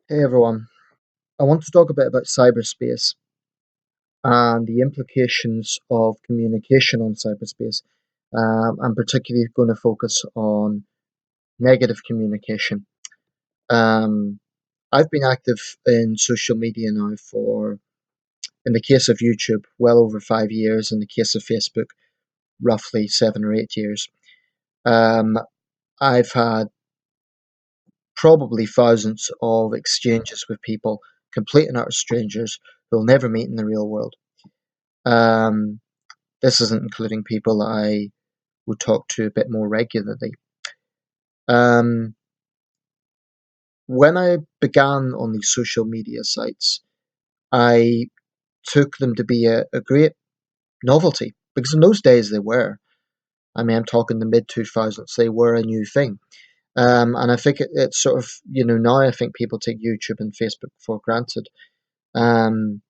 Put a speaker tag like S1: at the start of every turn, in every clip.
S1: Hey everyone, I want to talk a bit about cyberspace and the implications of communication on cyberspace. I'm particularly going to focus on negative communication. Um, I've been active in social media now for, in the case of YouTube, well over 5 years, in the case of Facebook, roughly 7 or 8 years. Um, I've had probably thousands of exchanges with people, complete and utter strangers, who'll never meet in the real world. Um, This isn't including people that I would talk to a bit more regularly. Um, when I began on these social media sites, I took them to be a great novelty because in those days they were. I mean, I'm talking the mid 2000s, they were a new thing. And I think it's sort of, now I think people take YouTube and Facebook for granted. Um,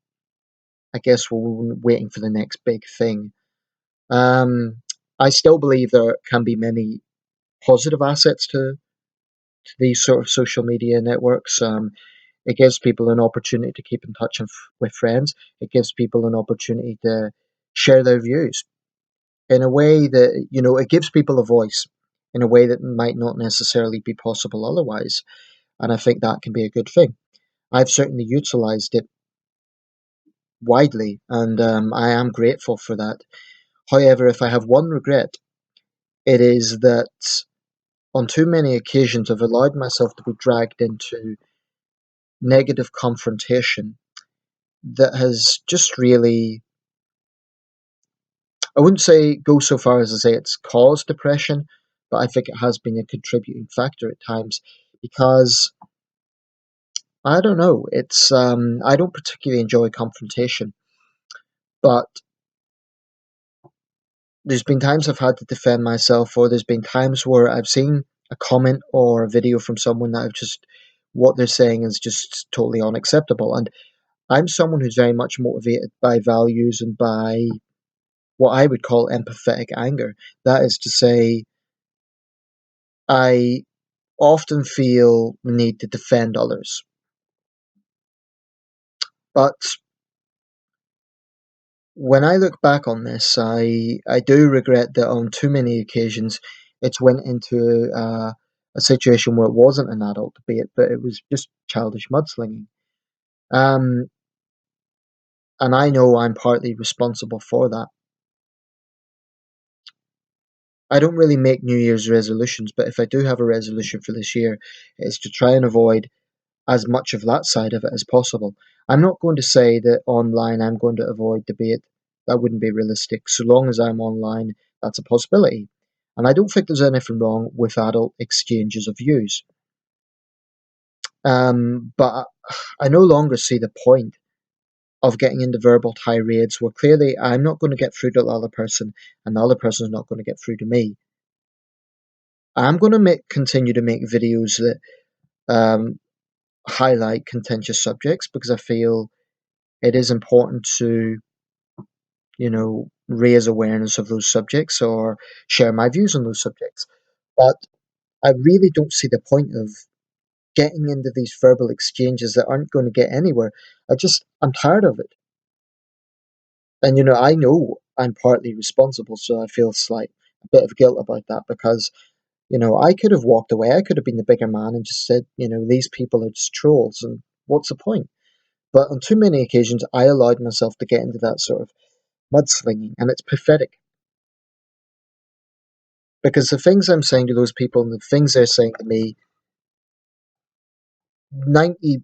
S1: I guess we're waiting for the next big thing. Um, I still believe there can be many positive assets to these sort of social media networks. It gives people an opportunity to keep in touch with friends. It gives people an opportunity to share their views in a way that, it gives people a voice in a way that might not necessarily be possible otherwise. And I think that can be a good thing. I've certainly utilized it widely, and I am grateful for that. However, if I have one regret, it is that on too many occasions I've allowed myself to be dragged into negative confrontation that has just really, I wouldn't say go so far as to say it's caused depression, but I think it has been a contributing factor at times because I don't know, I don't particularly enjoy confrontation, but there's been times I've had to defend myself, or there's been times where I've seen a comment or a video from someone that I've just, what they're saying is just totally unacceptable. And I'm someone who's very much motivated by values and by what I would call empathetic anger. That is to say, I often feel the need to defend others. But when I look back on this, I do regret that on too many occasions it's went into a situation where it wasn't an adult debate, but it was just childish mudslinging. Um, and I know I'm partly responsible for that. I don't really make New Year's resolutions, but if I do have a resolution for this year, it's to try and avoid as much of that side of it as possible. I'm not going to say that online I'm going to avoid debate. That wouldn't be realistic. So long as I'm online, that's a possibility. And I don't think there's anything wrong with adult exchanges of views. But I no longer see the point of getting into verbal tirades where clearly I'm not going to get through to the other person and the other person's not going to get through to me. I'm going to continue to make videos that um, highlight contentious subjects because I feel it is important to, raise awareness of those subjects or share my views on those subjects. But I really don't see the point of getting into these verbal exchanges that aren't going to get anywhere. I'm tired of it. And, I know I'm partly responsible, so I feel slight a bit of guilt about that because, I could have walked away. I could have been the bigger man and just said, these people are just trolls and what's the point? But on too many occasions, I allowed myself to get into that sort of mudslinging, and it's pathetic because the things I'm saying to those people and the things they're saying to me, 90%,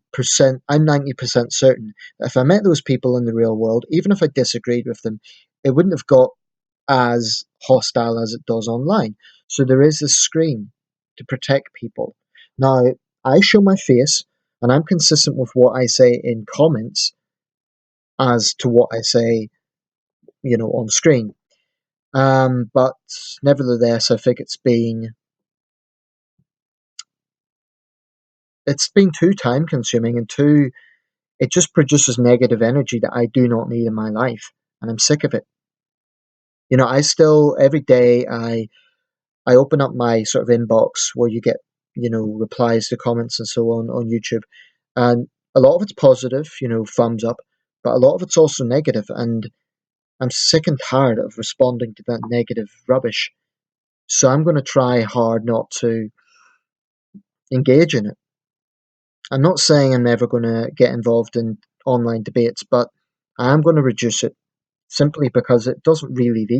S1: I'm 90% certain that if I met those people in the real world, even if I disagreed with them, it wouldn't have got as hostile as it does online. So there is this screen to protect people. Now, I show my face and I'm consistent with what I say in comments as to what I say, on screen. But nevertheless, I think it's been too time consuming and too it just produces negative energy that I do not need in my life, and I'm sick of it. I still every day I open up my sort of inbox where you get replies to comments and so on YouTube. And a lot of it's positive, thumbs up, but a lot of it's also negative, and I'm sick and tired of responding to that negative rubbish. So I'm going to try hard not to engage in it. I'm not saying I'm never going to get involved in online debates, but I am going to reduce it simply because it doesn't really lead